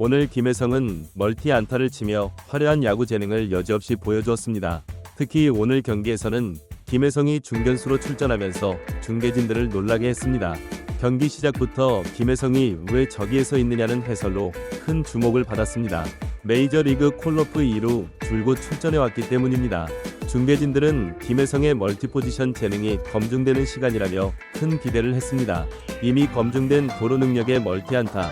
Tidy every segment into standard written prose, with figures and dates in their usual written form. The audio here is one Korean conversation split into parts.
오늘 김혜성은 멀티 안타를 치며 화려한 야구 재능을 여지없이 보여주었습니다. 특히 오늘 경기에서는 김혜성이 중견수로 출전하면서 중계진들을 놀라게 했습니다. 경기 시작부터 김혜성이 왜 저기에 서 있느냐는 해설로 큰 주목을 받았습니다. 메이저리그 콜오프 2루 줄곧 출전해왔기 때문입니다. 중계진들은 김혜성의 멀티포지션 재능이 검증되는 시간이라며 큰 기대를 했습니다. 이미 검증된 도루 능력의 멀티 안타,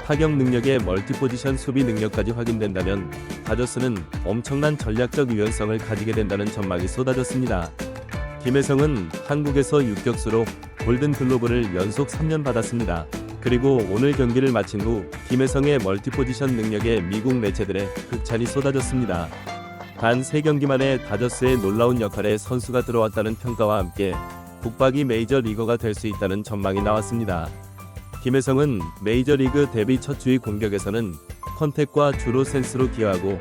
타격 능력의 멀티포지션 수비 능력까지 확인된다면 다저스는 엄청난 전략적 유연성을 가지게 된다는 전망이 쏟아졌습니다. 김혜성은 한국에서 유격수로 골든글로브를 연속 3년 받았습니다. 그리고 오늘 경기를 마친 후 김혜성의 멀티포지션 능력에 미국 매체들의 극찬이 쏟아졌습니다. 단 3경기 만에 다저스의 놀라운 역할에 선수가 들어왔다는 평가와 함께 북박이 메이저리거가 될 수 있다는 전망이 나왔습니다. 김혜성은 메이저리그 데뷔 첫 주의 공격에서는 컨택과 주로 센스로 기여하고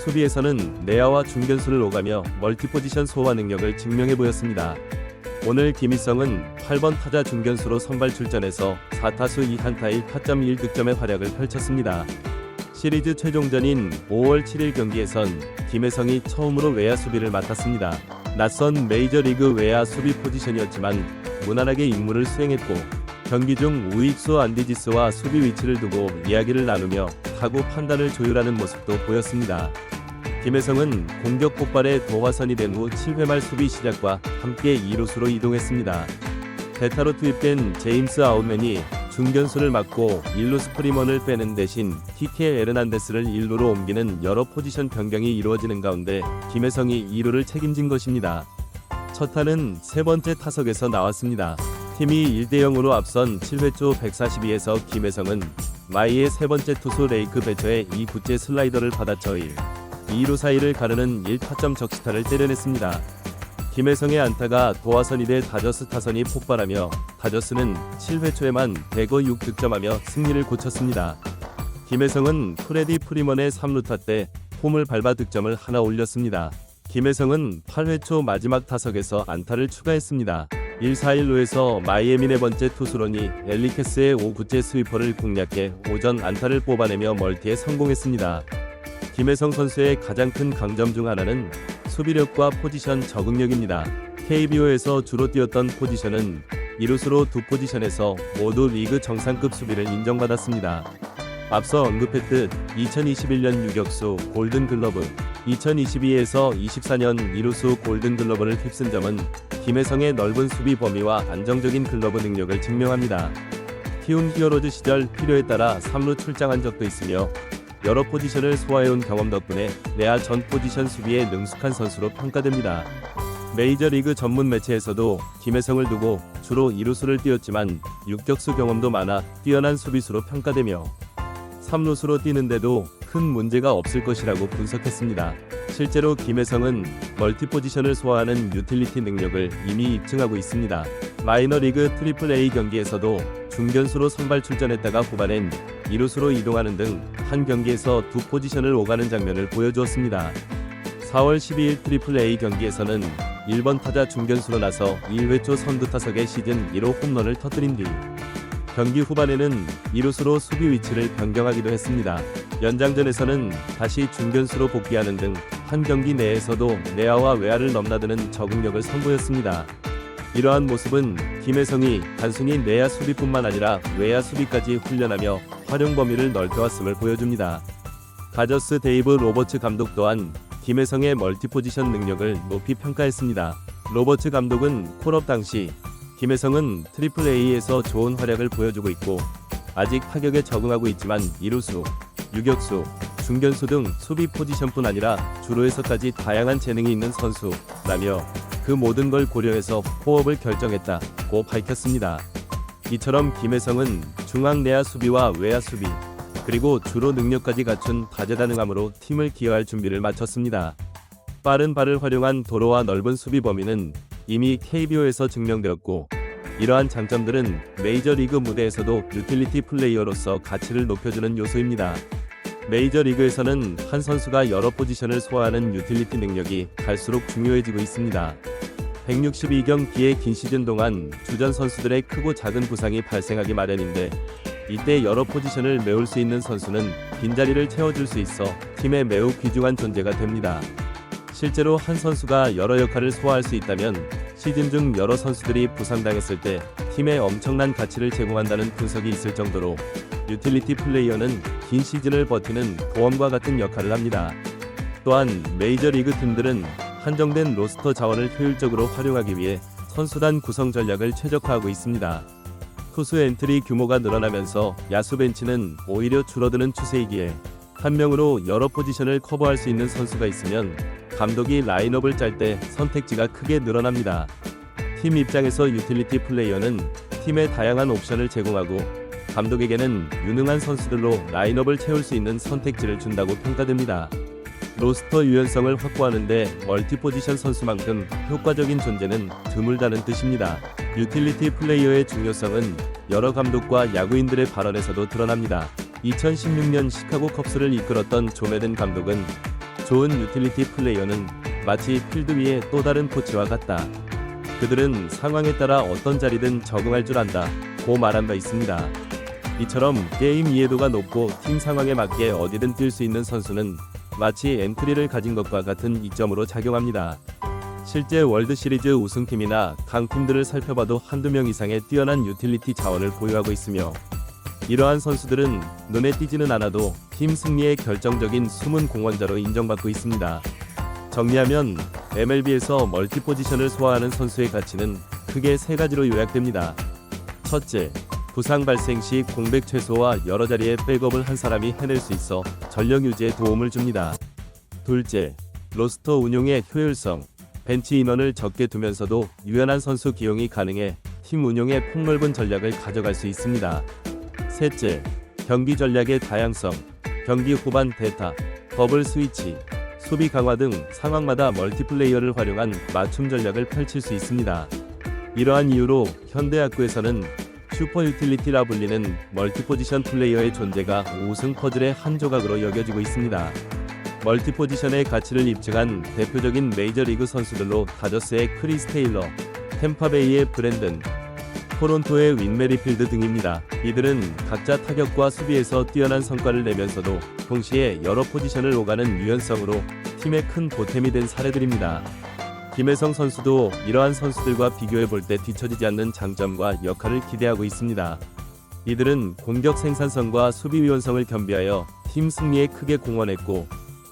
수비에서는 내야와 중견수를 오가며 멀티포지션 소화 능력을 증명해 보였습니다. 오늘 김희성은 8번 타자 중견수로 선발 출전해서 4타수 2안타의 4.1득점의 활약을 펼쳤습니다. 시리즈 최종전인 5월 7일 경기에선 김혜성이 처음으로 외야 수비를 맡았습니다. 낯선 메이저리그 외야 수비 포지션이었지만 무난하게 임무를 수행했고 경기 중 우익수 안디지스와 수비 위치를 두고 이야기를 나누며 타구 판단을 조율하는 모습도 보였습니다. 김혜성은 공격 폭발에 도화선이 된 후 7회 말 수비 시작과 함께 2루수로 이동했습니다. 대타로 투입된 제임스 아웃맨이 중견수를 맡고 1루수 프리먼을 빼는 대신 TK 에르난데스를 1루로 옮기는 여러 포지션 변경이 이루어지는 가운데 김혜성이 2루를 책임진 것입니다. 첫 타는 세 번째 타석에서 나왔습니다. 팀이 1대0으로 앞선 7회 초 142에서 김혜성은 마이의 세 번째 투수 레이크 배처의 2구째 슬라이더를 받아쳐 2루 사이를 가르는 1타점 적시타를 때려냈습니다. 김혜성의 안타가 도화선이 돼 다저스 타선이 폭발하며 다저스는 7회 초에만 대거 6득점하며 승리를 고쳤습니다. 김혜성은 프레디 프리먼의 3루타 때 홈을 밟아 득점을 하나 올렸습니다. 김혜성은 8회 초 마지막 타석에서 안타를 추가했습니다. 1-4-1루에서 마이애미 네 번째 투수로니 엘리케스의 5구째 스위퍼를 공략해 오전 안타를 뽑아내며 멀티에 성공했습니다. 김혜성 선수의 가장 큰 강점 중 하나는 수비력과 포지션 적응력입니다. KBO에서 주로 뛰었던 포지션은 2루수로 두 포지션에서 모두 리그 정상급 수비를 인정받았습니다. 앞서 언급했듯 2021년 유격수 골든글러브, 2022에서 24년 2루수 골든글러브를 휩쓴 점은 김혜성의 넓은 수비 범위와 안정적인 글러브 능력을 증명합니다. 키움 히어로즈 시절 필요에 따라 3루 출장한 적도 있으며 여러 포지션을 소화해온 경험 덕분에 내야 전 포지션 수비에 능숙한 선수로 평가됩니다. 메이저리그 전문 매체에서도 김혜성을 두고 주로 2루수를 뛰었지만 유격수 경험도 많아 뛰어난 수비수로 평가되며 3루수로 뛰는데도 큰 문제가 없을 것이라고 분석했습니다. 실제로 김혜성은 멀티포지션을 소화하는 유틸리티 능력을 이미 입증하고 있습니다. 마이너리그 AAA 경기에서도 중견수로 선발 출전했다가 후반엔 2루수로 이동하는 등 한 경기에서 두 포지션을 오가는 장면을 보여주었습니다. 4월 12일 AAA 경기에서는 1번 타자 중견수로 나서 1회 초 선두 타석에 시즌 1호 홈런을 터뜨린 뒤 경기 후반에는 2루수로 수비 위치를 변경하기도 했습니다. 연장전에서는 다시 중견수로 복귀하는 등 한 경기 내에서도 내야와 외야를 넘나드는 적응력을 선보였습니다. 이러한 모습은 김혜성이 단순히 내야 수비뿐만 아니라 외야 수비까지 훈련하며 활용 범위를 넓혀왔음을 보여줍니다. 다저스 데이브 로버츠 감독 또한 김혜성의 멀티포지션 능력을 높이 평가했습니다. 로버츠 감독은 콜업 당시 김혜성은 AAA에서 좋은 활약을 보여주고 있고 아직 타격에 적응하고 있지만 2루수, 유격수, 중견수 등 수비 포지션뿐 아니라 주루에서까지 다양한 재능이 있는 선수라며 그 모든 걸 고려해서 코업을 결정했다고 밝혔습니다. 이처럼 김혜성은 중앙 내야 수비와 외야 수비, 그리고 주로 능력까지 갖춘 다재다능함으로 팀을 기여할 준비를 마쳤습니다. 빠른 발을 활용한 도로와 넓은 수비 범위는 이미 KBO에서 증명되었고 이러한 장점들은 메이저리그 무대에서도 유틸리티 플레이어로서 가치를 높여주는 요소입니다. 메이저리그에서는 한 선수가 여러 포지션을 소화하는 유틸리티 능력이 갈수록 중요해지고 있습니다. 162경기의 긴 시즌 동안 주전 선수들의 크고 작은 부상이 발생하기 마련인데 이때 여러 포지션을 메울 수 있는 선수는 빈자리를 채워줄 수 있어 팀에 매우 귀중한 존재가 됩니다. 실제로 한 선수가 여러 역할을 소화할 수 있다면 시즌 중 여러 선수들이 부상당했을 때 팀에 엄청난 가치를 제공한다는 분석이 있을 정도로 유틸리티 플레이어는 긴 시즌을 버티는 보험과 같은 역할을 합니다. 또한 메이저리그 팀들은 한정된 로스터 자원을 효율적으로 활용하기 위해 선수단 구성 전략을 최적화하고 있습니다. 투수 엔트리 규모가 늘어나면서 야수 벤치는 오히려 줄어드는 추세이기에 한 명으로 여러 포지션을 커버할 수 있는 선수가 있으면 감독이 라인업을 짤 때 선택지가 크게 늘어납니다. 팀 입장에서 유틸리티 플레이어는 팀에 다양한 옵션을 제공하고 감독에게는 유능한 선수들로 라인업을 채울 수 있는 선택지를 준다고 평가됩니다. 로스터 유연성을 확보하는데 멀티포지션 선수만큼 효과적인 존재는 드물다는 뜻입니다. 유틸리티 플레이어의 중요성은 여러 감독과 야구인들의 발언에서도 드러납니다. 2016년 시카고 컵스를 이끌었던 조 매든 감독은 좋은 유틸리티 플레이어는 마치 필드 위의 또 다른 코치와 같다. 그들은 상황에 따라 어떤 자리든 적응할 줄 안다 고 말한 바 있습니다. 이처럼 게임 이해도가 높고 팀 상황에 맞게 어디든 뛸 수 있는 선수는 마치 엔트리를 가진 것과 같은 이점으로 작용합니다. 실제 월드시리즈 우승팀이나 강팀들을 살펴봐도 한두 명 이상의 뛰어난 유틸리티 자원을 보유하고 있으며 이러한 선수들은 눈에 띄지는 않아도 팀 승리의 결정적인 숨은 공헌자로 인정받고 있습니다. 정리하면 MLB에서 멀티포지션을 소화하는 선수의 가치는 크게 세 가지로 요약됩니다. 첫째, 부상 발생 시 공백 최소와 여러 자리의 백업을 한 사람이 해낼 수 있어 전력 유지에 도움을 줍니다. 둘째, 로스터 운용의 효율성. 벤치 인원을 적게 두면서도 유연한 선수 기용이 가능해 팀 운용의 폭넓은 전략을 가져갈 수 있습니다. 셋째, 경기 전략의 다양성. 경기 후반 대타, 더블 스위치, 수비 강화 등 상황마다 멀티플레이어를 활용한 맞춤 전략을 펼칠 수 있습니다. 이러한 이유로 현대 야구에서는 슈퍼 유틸리티라 불리는 멀티포지션 플레이어의 존재가 5승 퍼즐의 한 조각으로 여겨지고 있습니다. 멀티포지션의 가치를 입증한 대표적인 메이저리그 선수들로 다저스의 크리스 테일러, 템파베이의 브랜든, 토론토의 윈 메리필드 등입니다. 이들은 각자 타격과 수비에서 뛰어난 성과를 내면서도 동시에 여러 포지션을 오가는 유연성으로 팀의 큰 보탬이 된 사례들입니다. 김혜성 선수도 이러한 선수들과 비교해 볼 때 뒤처지지 않는 장점과 역할을 기대하고 있습니다. 이들은 공격 생산성과 수비 유연성을 겸비하여 팀 승리에 크게 공헌했고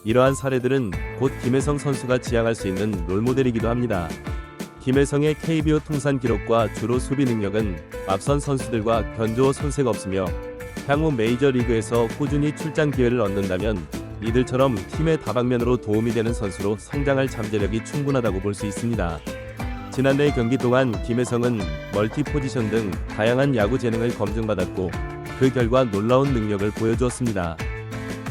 이러한 사례들은 곧 김혜성 선수가 지향할 수 있는 롤모델이기도 합니다. 김혜성의 KBO 통산 기록과 주로 수비 능력은 앞선 선수들과 견주어 손색 없으며 향후 메이저리그에서 꾸준히 출장 기회를 얻는다면 이들처럼 팀의 다방면으로 도움이 되는 선수로 성장할 잠재력이 충분하다고 볼 수 있습니다. 지난해 경기 동안 김혜성은 멀티포지션 등 다양한 야구 재능을 검증받았고 그 결과 놀라운 능력을 보여주었습니다.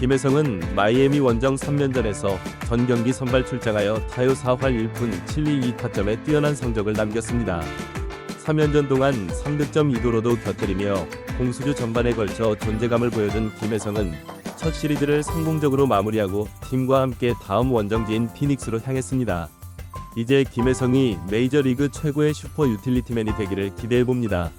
김혜성은 마이애미 원정 3연전에서 전 경기 선발 출장하여 타율 4할 1푼 7리 2타점의 뛰어난 성적을 남겼습니다. 3연전 동안 3득점 2도로도 곁들이며 공수주 전반에 걸쳐 존재감을 보여준 김혜성은 첫 시리즈를 성공적으로 마무리하고 팀과 함께 다음 원정지인 피닉스로 향했습니다. 이제 김혜성이 메이저리그 최고의 슈퍼 유틸리티맨이 되기를 기대해봅니다.